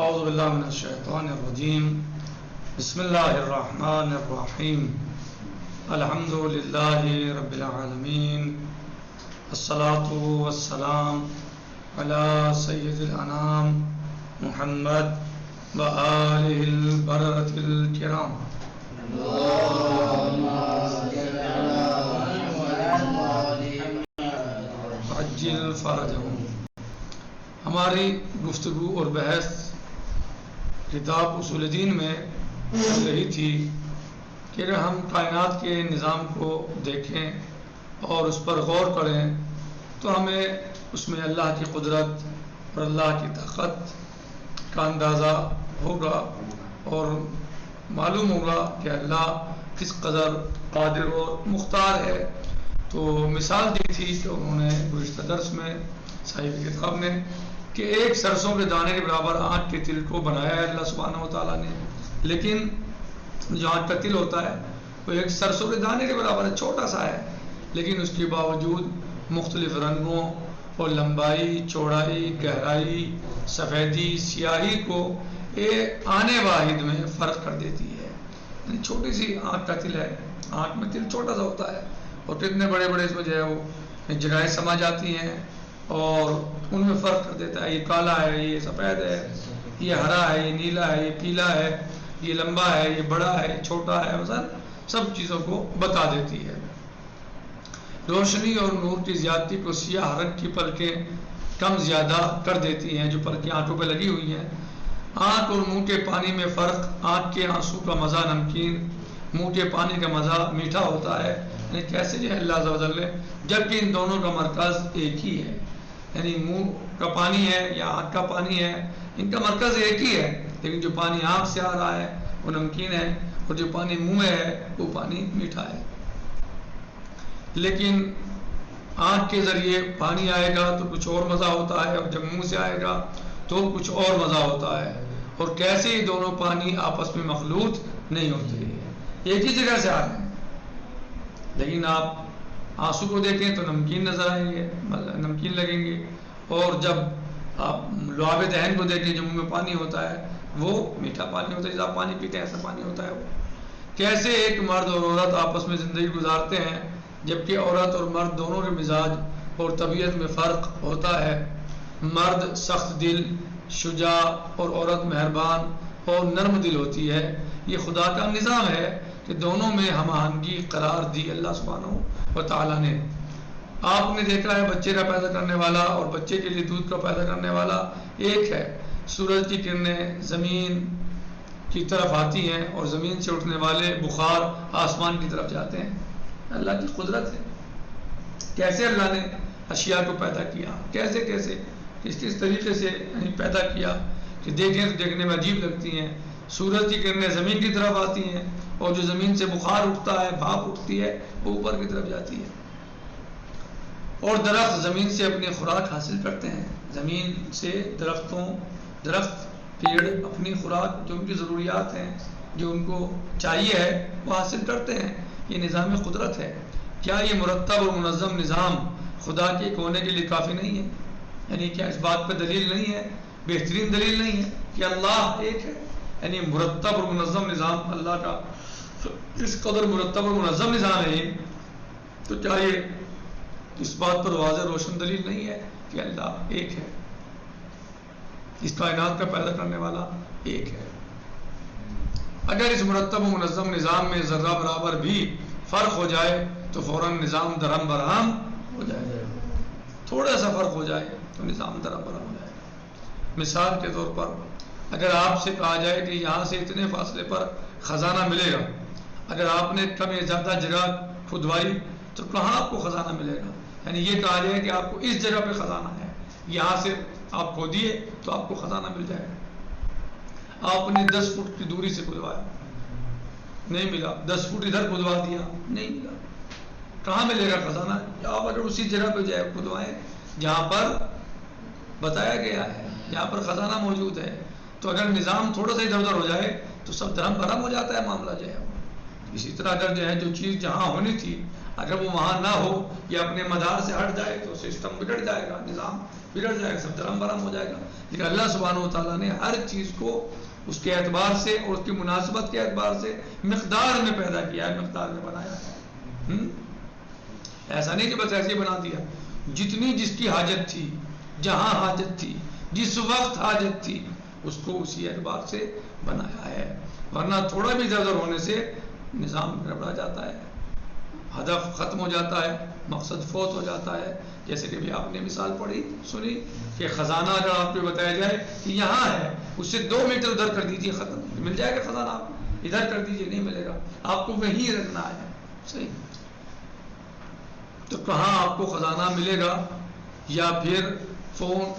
اعوذ باللہ من الشیطان الرجیم بسم اللہ الرحمن الرحیم الحمد للہ رب العالمین الصلاة والسلام علی سید الانام محمد وآلہ البررۃ الکرام عجل فرجہم۔ ہماری گفتگو اور بحث کتاب اصول دین میں چل رہی تھی کہ اگر ہم کائنات کے نظام کو دیکھیں اور اس پر غور کریں تو ہمیں اس میں اللہ کی قدرت اور اللہ کی طاقت کا اندازہ ہوگا اور معلوم ہوگا کہ اللہ کس قدر قادر اور مختار ہے۔ تو مثال دی تھی کہ انہوں نے گزشتہ درس میں صاحب کتاب نے کہ ایک سرسوں کے دانے کے برابر آنٹ کے تل کو بنایا ہے اللہ سبحانہ و تعالیٰ نے، لیکن جو آنٹ کا تل ہوتا ہے وہ ایک سرسوں کے دانے کے برابر ہے، چھوٹا سا ہے، لیکن اس کے باوجود مختلف رنگوں اور لمبائی، چوڑائی، گہرائی، سفیدی، سیاہی کو ایک آنے واحد میں فرق کر دیتی ہے۔ یعنی چھوٹی سی آنٹ کا تل ہے، آنٹ میں تل چھوٹا سا ہوتا ہے اور کتنے بڑے بڑے اس میں جو ہے وہ جگہیں سما جاتی ہیں اور ان میں فرق کر دیتا ہے، یہ کالا ہے، یہ سفید ہے، یہ ہرا ہے، یہ نیلا ہے، یہ پیلا ہے، یہ لمبا ہے، یہ بڑا ہے، یہ چھوٹا ہے، مثلا سب چیزوں کو بتا دیتی ہے۔ روشنی اور نور کی زیادتی کو سیاہ رنگ کی پلکیں کم زیادہ کر دیتی ہیں جو پلکیں آنکھوں پہ لگی ہوئی ہیں۔ آنکھ اور منہ کے پانی میں فرق، آنکھ کے آنسو کا مزہ نمکین، منہ کے پانی کا مزہ میٹھا ہوتا ہے۔ یعنی کیسے جو ہے اللہ عز و جل نے، جبکہ ان دونوں کا مرکز ایک ہی ہے، یعنی منہ کا پانی ہے یا آنکھ کا پانی ہے، ان کا مرکز ایک ہی ہے، لیکن جو پانی آنکھ سے آ رہا ہے وہ نمکین ہے اور جو پانی منہ میں ہے وہ پانی میٹھا ہے۔ لیکن آنکھ کے ذریعے پانی آئے گا تو کچھ اور مزہ ہوتا ہے اور جب منہ سے آئے گا تو کچھ اور مزہ ہوتا ہے، اور کیسے یہ دونوں پانی آپس میں مخلوط نہیں ہوتے، ایک ہی جگہ سے آ رہے ہیں، لیکن آپ آنسو کو دیکھیں تو نمکین نظر آئیں گے، نمکین لگیں گے، اور جب آپ لعاب دہن کو دیکھیں جو منہ میں پانی ہوتا ہے وہ میٹھا پانی ہوتا ہے، جب آپ پانی پیتے ہیں ایسا پانی ہوتا ہے وہ۔ کیسے ایک مرد اور عورت آپس میں زندگی گزارتے ہیں جبکہ عورت اور مرد دونوں کے مزاج اور طبیعت میں فرق ہوتا ہے، مرد سخت دل، شجاع اور عورت مہربان اور نرم دل ہوتی ہے۔ یہ خدا کا نظام ہے کہ دونوں میں ہم آہنگی قرار دی اللہ سبحانہ و تعالیٰ نے۔ آپ نے دیکھا ہے بچے کا پیدا کرنے والا اور بچے کے لیے دودھ کا پیدا کرنے والا ایک ہے۔ سورج کی کرنیں زمین کی طرف آتی ہیں اور زمین سے اٹھنے والے بخار آسمان کی طرف جاتے ہیں، اللہ کی قدرت ہے۔ کیسے اللہ نے اشیاء کو پیدا کیا، کیسے کیسے کس طریقے سے پیدا کیا کہ دیکھیں تو دیکھنے میں عجیب لگتی ہیں۔ سورج کی کرنیں زمین کی طرف آتی ہیں اور جو زمین سے بخار اٹھتا ہے، بھاپ اٹھتی ہے، وہ اوپر کی طرف جاتی ہے، اور درخت زمین سے اپنی خوراک حاصل کرتے ہیں۔ زمین سے درخت پیڑ اپنی خوراک جو ان کی ضروریات ہیں، جو ان کو چاہیے ہے، وہ حاصل کرتے ہیں۔ یہ نظام قدرت ہے۔ کیا یہ مرتب اور منظم نظام خدا کے ایک ہونے کے لیے کافی نہیں ہے؟ یعنی کیا اس بات پہ دلیل نہیں ہے، بہترین دلیل نہیں ہے کہ اللہ ایک ہے؟ یعنی مرتب اور منظم نظام اللہ کا اس قدر مرتب اور منظم نظام ہے، تو کیا یہ اس بات پر واضح روشن دلیل نہیں ہے کہ اللہ ایک ہے، اس کائنات کا پیدا کرنے والا ایک ہے؟ اگر اس مرتب و منظم نظام میں ذرہ برابر بھی فرق ہو جائے تو فوراً نظام درہم برہم ہو جائے، تھوڑا سا فرق ہو جائے تو نظام درہم برہم ہو جائے۔ مثال کے طور پر اگر آپ سے کہا جائے کہ یہاں سے اتنے فاصلے پر خزانہ ملے گا، اگر آپ نے کم یا زیادہ جگہ کھدوائی تو کہاں آپ کو خزانہ ملے گا؟ یعنی یہ کہا جائے کہ آپ کو اس جگہ پہ خزانہ ہے، یہاں سے آپ کھودیے تو آپ کو خزانہ مل جائے گا۔ آپ نے 10 فٹ کی دوری سے کھدوایا، نہیں ملا، 10 فٹ ادھر کھدوا دیا، نہیں ملا، کہاں ملے گا خزانہ؟ آپ اگر اسی جگہ پہ جائے کھدوائیں جہاں پر بتایا گیا ہے، جہاں پر خزانہ موجود ہے، تو اگر نظام تھوڑا سا ادھر ادھر ہو جائے تو سب درہم برہم ہو جاتا ہے معاملہ جو ہے۔ اسی طرح اگر جو ہے جو چیز جہاں ہونی تھی اگر وہ وہاں نہ ہو یا اپنے مدار سے ہٹ جائے تو سسٹم بگڑ جائے گا، نظام بگڑ جائے گا، سب درم برہم ہو جائے گا. لیکن اللہ سبحانہ و تعالیٰ نے ہر چیز کو اس کے اعتبار سے اور اس کی مناسبت کے اعتبار سے مقدار میں پیدا کیا ہے، مقدار میں بنایا ہے. ایسا نہیں کہ بس ایسے ہی بنا دیا. جتنی جس کی حاجت تھی، جہاں حاجت تھی، جس وقت حاجت تھی، اس کو اسی اعتبار سے بنایا ہے. ورنہ تھوڑا بھی ادھر ہونے سے نظام گڑبڑا جاتا ہے، ہدف ختم ہو جاتا ہے، مقصد فوت ہو جاتا ہے. جیسے کہ بھی آپ نے مثال پڑھی سنی کہ خزانہ اگر آپ کو بتایا جائے کہ یہاں ہے، اس سے 2 میٹر ادھر کر دیجیے، ختم. مل جائے گا خزانہ؟ آپ ادھر کر دیجیے، نہیں ملے گا، آپ کو وہیں رکھنا ہے. صحیح. تو کہاں آپ کو خزانہ ملے گا؟ یا پھر فون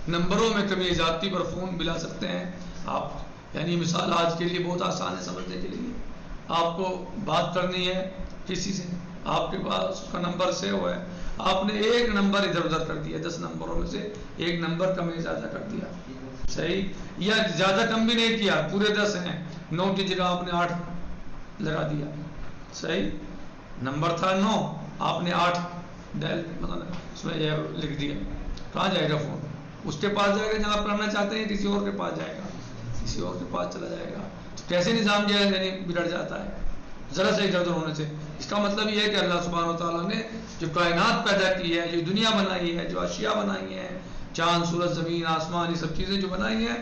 نمبروں میں کمی ذاتی پر فون ملا سکتے ہیں آپ. یعنی مثال آج کے لیے بہت آسان ہے سمجھنے کے لیے. آپ کو بات کرنی ہے کسی سے، آپ کے پاس اس کا نمبر سیو ہے، آپ نے ایک نمبر ادھر ادھر کر دیا، 10 نمبروں میں سے ایک نمبر کم یا زیادہ کر دیا. صحیح. یا زیادہ کم بھی نہیں کیا، پورے 10 ہیں، 9 کی جگہ آپ نے 8 لگا دیا. صحیح. نمبر تھا 9، آپ نے 8 ڈائل اس میں لکھ دیا. کہاں جائے گا فون؟ اس کے پاس جائے گا جہاں آپ کرنا چاہتے ہیں، کسی اور کے پاس جائے گا، کسی اور کے پاس چلا جائے گا. تو کیسے نظام جو ہے یعنی بگڑ جاتا ہے ذرا سے ادھر ادھر ہونے سے. اس کا مطلب یہ ہے کہ اللہ سبحانہ و تعالیٰ نے جو کائنات پیدا کی ہے، جو دنیا بنائی ہے، جو اشیاء بنائی ہیں، چاند سورج زمین آسمان، یہ سب چیزیں جو بنائی ہیں،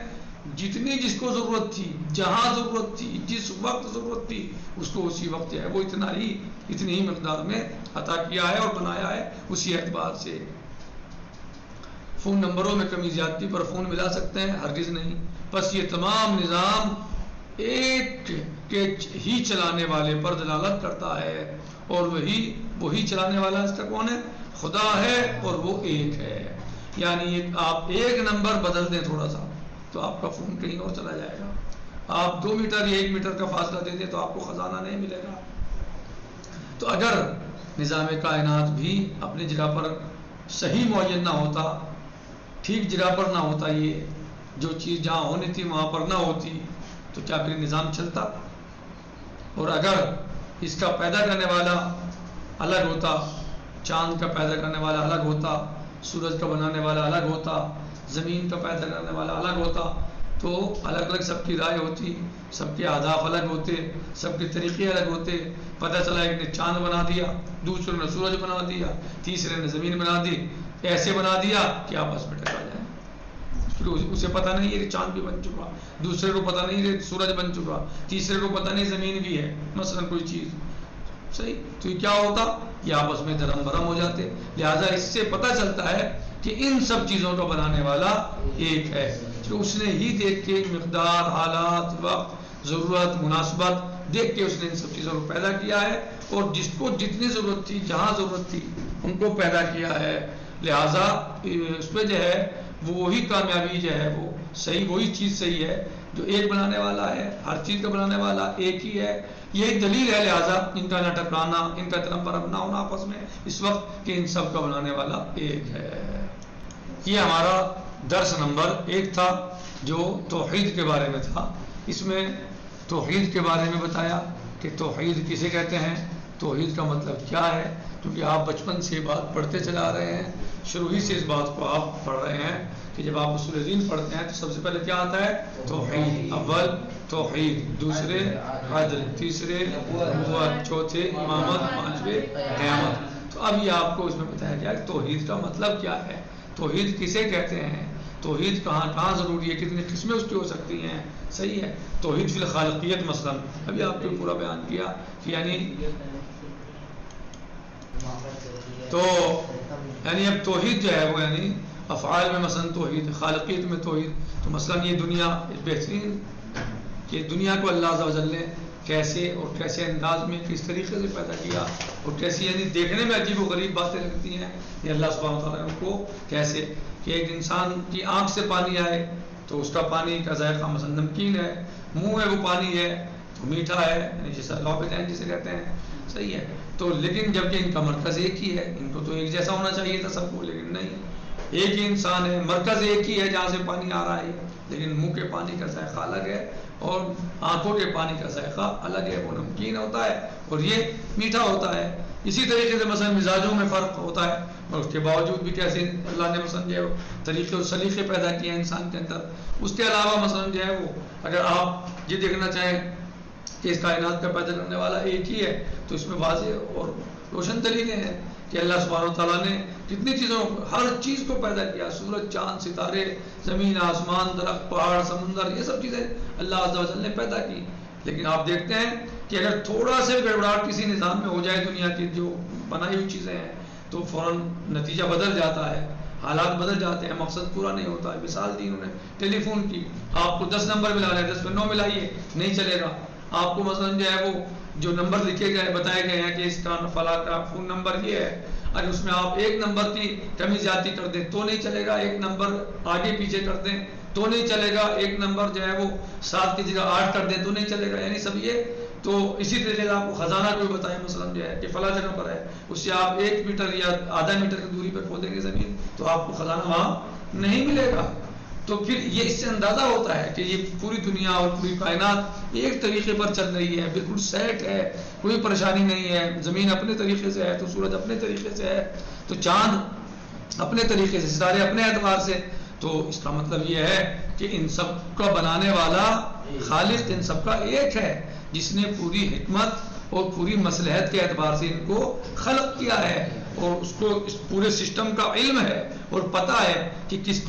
جتنی جس کو ضرورت تھی، جہاں ضرورت تھی، جس وقت ضرورت تھی، اس کو اسی وقت جو ہے وہ اتنی ہی مقدار میں عطا کیا ہے اور بنایا ہے اسی اعتبار سے. فون نمبروں میں کمی زیادتی پر فون ملا سکتے ہیں؟ ہرگز نہیں. بس یہ تمام نظام ایک کے ہی چلانے والے پر دلالت کرتا ہے، اور وہی چلانے والا اس کا کون ہے؟ خدا ہے، اور وہ ایک ہے. یعنی آپ ایک نمبر بدل دیں تھوڑا سا تو آپ کا فون کہیں اور چلا جائے گا. آپ 2 میٹر یا 1 میٹر کا فاصلہ دے دیں تو آپ کو خزانہ نہیں ملے گا. تو اگر نظام کائنات بھی اپنی جگہ پر صحیح معین نہ ہوتا، ٹھیک جگہ پر نہ ہوتا، یہ جو چیز جہاں ہونی تھی وہاں پر نہ ہوتی، تو کیا پھر نظام چلتا؟ اور اگر اس کا پیدا کرنے والا الگ ہوتا، چاند کا پیدا کرنے والا الگ ہوتا، سورج کا بنانے والا الگ ہوتا، زمین کا پیدا کرنے والا الگ ہوتا، تو الگ الگ سب کی رائے ہوتی، سب کے اہداف الگ ہوتے، سب کے طریقے الگ ہوتے. پتہ چلا ایک نے چاند بنا دیا، دوسرے نے سورج بنا دیا، تیسرے نے زمین بنا دی، ایسے بنا دیا کہ آپس میں ٹکرا جائیں. اسے پتہ نہیں یہ چاند بھی بن چکا، دوسرے کو پتہ نہیں یہ سورج بن چکا، تیسرے کو پتہ نہیں زمین بھی ہے مثلا کوئی چیز. صحیح. تو یہ کیا ہوتا؟ یہ آپس میں درم برہم ہو جاتے. لہٰذا اس سے پتہ چلتا ہے کہ ان سب چیزوں کا بنانے والا ایک ہے، جو اس نے ہی دیکھ کے مقدار، حالات، وقت، ضرورت، مناسبت دیکھ کے اس نے ان سب چیزوں کو پیدا کیا ہے، اور جس کو جتنی ضرورت تھی، جہاں ضرورت تھی، ان کو پیدا کیا ہے. لہٰذا اس پہ جو ہے وہی کامیابی جو ہے وہ صحیح، وہی چیز صحیح ہے جو ایک بنانے والا ہے. ہر چیز کا بنانے والا ایک ہی ہے. یہی دلیل ہے لہٰذا ان کا نہ ٹکرانا، ان کا درم برہم نہ ہونا آپس میں اس وقت کہ ان سب کا بنانے والا ایک ہے. یہ ہمارا درس نمبر 1 تھا جو توحید کے بارے میں تھا. اس میں توحید کے بارے میں بتایا کہ توحید کسے کہتے ہیں، توحید کا مطلب کیا ہے، کیونکہ آپ بچپن سے بات پڑھتے چلے آ رہے ہیں، شروع ہی سے اس بات کو آپ پڑھ رہے ہیں کہ جب آپ اصول دین پڑھتے ہیں تو سب سے پہلے کیا آتا ہے؟ توحید. اول توحید، دوسرے عدل، تیسرے نبوت، چوتھے امامت، پانچویں قیامت. تو اب یہ آپ کو اس میں بتایا گیا کہ توحید کا مطلب کیا ہے، توحید کسے کہتے ہیں، توحید کہاں کہاں ضروری ہے، کتنی قسمیں اس کی ہو سکتی ہیں. صحیح ہے. توحید فی الخالقیت مثلا ابھی آپ کو پورا بیان کیا کہ یعنی اب توحید جو ہے وہ یعنی افعال میں مثلا توحید، خالقیت میں توحید. تو مثلا یہ دنیا بہترین کہ دنیا کو اللہ عز و جل نے کیسے اور کیسے انداز میں کس طریقے سے پیدا کیا، اور کیسی یعنی دیکھنے میں عجیب و غریب باتیں لگتی ہیں. یہ اللہ سبحانہ وتعالیٰ نے کو کیسے کہ ایک انسان کی آنکھ سے پانی آئے تو اس کا پانی کا ذائقہ مثلا نمکین ہے، منہ میں وہ پانی ہے تو میٹھا ہے، یعنی جیسا لابطین جسے کہتے ہیں. صحیح ہے. تو لیکن جبکہ ان کا مرکز ایک ہی ہے، ان کو تو ایک جیسا ہونا چاہیے تھا سب کو، لیکن نہیں. ایک ہی انسان ہے، مرکز ایک ہی ہے جہاں سے پانی آ رہا ہے، لیکن منہ کے پانی کا ذائقہ الگ ہے اور آنکھوں کے پانی کا ذائقہ الگ ہے. وہ نمکین ہوتا ہے اور یہ میٹھا ہوتا ہے. اسی طریقے سے مثلا مزاجوں میں فرق ہوتا ہے، اور اس کے باوجود بھی کیسے اللہ نے مثلا جو ہے طریقے اور سلیقے پیدا کیے ہیں انسان کے اندر. اس کے علاوہ مثلا جو ہے وہ اگر آپ یہ دیکھنا چاہیں کہ اس کائنات کا پیدا کرنے والا ایک ہی ہے، تو اس میں واضح اور روشن دلیلیں ہیں کہ اللہ سبحانہ و تعالیٰ نے کتنی چیزوں، ہر چیز کو پیدا کیا، سورج، چاند، ستارے، زمین، آسمان، درخت، پہاڑ، سمندر، یہ سب چیزیں اللہ عز و جل نے پیدا کی. لیکن آپ دیکھتے ہیں کہ اگر تھوڑا سے گڑبڑاہٹ کسی نظام میں ہو جائے دنیا کی جو بنائی ہوئی چیزیں ہیں تو فوراً نتیجہ بدل جاتا ہے، حالات بدل جاتے ہیں، مقصد پورا نہیں ہوتا ہے. مثال دی انہوں نے ٹیلی فون کی، آپ کو 10 نمبر ملا رہے ہیں، 10 پہ 9 ملائیے، نہیں چلے گا. آپ کو مثلا جو ہے وہ جو نمبر لکھے گئے بتائے گئے ہیں کہ اس کا فلاں کا فون نمبر یہ ہے، اگر اس میں آپ ایک نمبر کی کمی زیادتی کر دیں تو نہیں چلے گا، ایک نمبر آگے پیچھے کر دیں تو نہیں چلے گا، ایک نمبر جو ہے وہ 7 کی جگہ 8 کر دیں تو نہیں چلے گا. یعنی سب یہ تو اسی طریقے سے آپ کو خزانہ کوئی بتائے مثلا جو ہے کہ فلاں جگہ پر ہے، اس سے آپ 1 میٹر یا آدھا میٹر کی دوری پر کھودیں گے زمین تو آپ کو خزانہ وہاں نہیں ملے گا. تو پھر یہ اس سے اندازہ ہوتا ہے کہ یہ پوری دنیا اور پوری کائنات ایک طریقے پر چل رہی ہے، بالکل سیٹ ہے، کوئی پریشانی نہیں ہے. زمین اپنے طریقے سے ہے تو سورج اپنے طریقے سے ہے، تو چاند اپنے طریقے سے، ستارے اپنے اعتبار سے. تو اس کا مطلب یہ ہے کہ ان سب کا بنانے والا خالق ان سب کا ایک ہے، جس نے پوری حکمت اور پوری مصلحت کے اعتبار سے ان کو خلق کیا ہے، اور اس کو اس پورے سسٹم کا علم ہے اور پتہ ہے کہ کس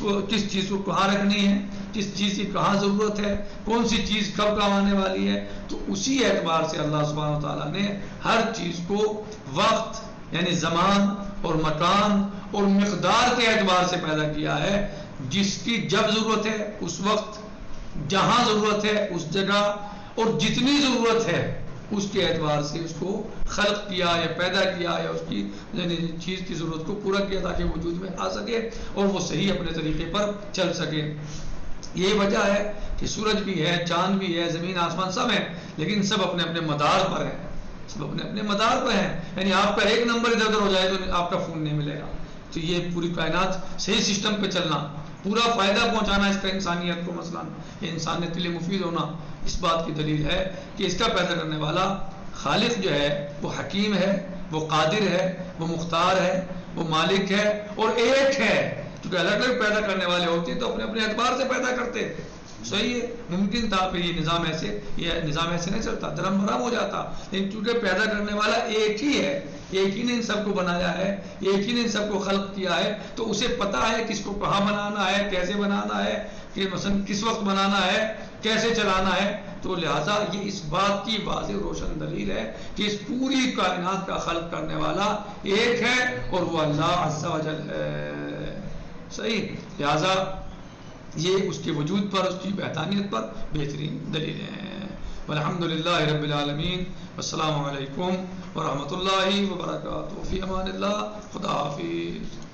چیز کو کہاں رکھنی ہے، کس چیز کی کہاں ضرورت ہے، کون سی چیز کب کام آنے والی ہے. تو اسی اعتبار سے اللہ سبحانہ و تعالیٰ نے ہر چیز کو وقت یعنی زمان اور مکان اور مقدار کے اعتبار سے پیدا کیا ہے. جس کی جب ضرورت ہے اس وقت، جہاں ضرورت ہے اس جگہ، اور جتنی ضرورت ہے اس کے اعتبار سے اس کو خلق کیا یا پیدا کیا یا اس کی یعنی چیز کی ضرورت کو پورا کیا تاکہ وجود میں آ سکے اور وہ صحیح اپنے طریقے پر چل سکے. یہی وجہ ہے کہ سورج بھی ہے، چاند بھی ہے، زمین آسمان سب ہیں، لیکن سب اپنے اپنے مدار پر ہیں، سب اپنے اپنے مدار پر ہیں. یعنی آپ کا ایک نمبر ادھر ادھر ہو جائے تو آپ کا فون نہیں ملے گا. تو یہ پوری کائنات صحیح سسٹم پہ چلنا، پورا فائدہ پہنچانا اس کا انسانیت کو، مثلا یہ انسانیت کے لیے مفید ہونا، اس بات کی دلیل ہے کہ اس کا پیدا کرنے والا خالق جو ہے وہ حکیم ہے، وہ قادر ہے، وہ مختار ہے، وہ مالک ہے اور ایک ہے. کیونکہ الگ الگ پیدا کرنے والے ہوتے ہیں تو اپنے اپنے اعتبار سے پیدا کرتے. صحیح ہے، ممکن تھا کہ یہ نظام ایسے نہیں چلتا، درم برہم ہو جاتا. لیکن چونکہ پیدا کرنے والا ایک ہی ہے، ایک ہی نے ان سب کو بنایا ہے، ایک ہی نے ان سب کو خلق کیا ہے، تو اسے پتا ہے کس کو کہاں بنانا ہے، کیسے بنانا ہے، کہ مثلا کس وقت بنانا ہے، کیسے چلانا ہے. تو لہٰذا یہ اس بات کی واضح روشن دلیل ہے کہ اس پوری کائنات کا خلق کرنے والا ایک ہے اور وہ اللہ عز و جل ہے. صحیح، لہٰذا یہ اس کے وجود پر، اس کی وحدانیت پر بہترین دلیلیں ہیں. والحمدللہ رب العالمین، والسلام علیکم ورحمۃ اللہ وبرکاتہ. فی امان اللہ، خدا حافظ.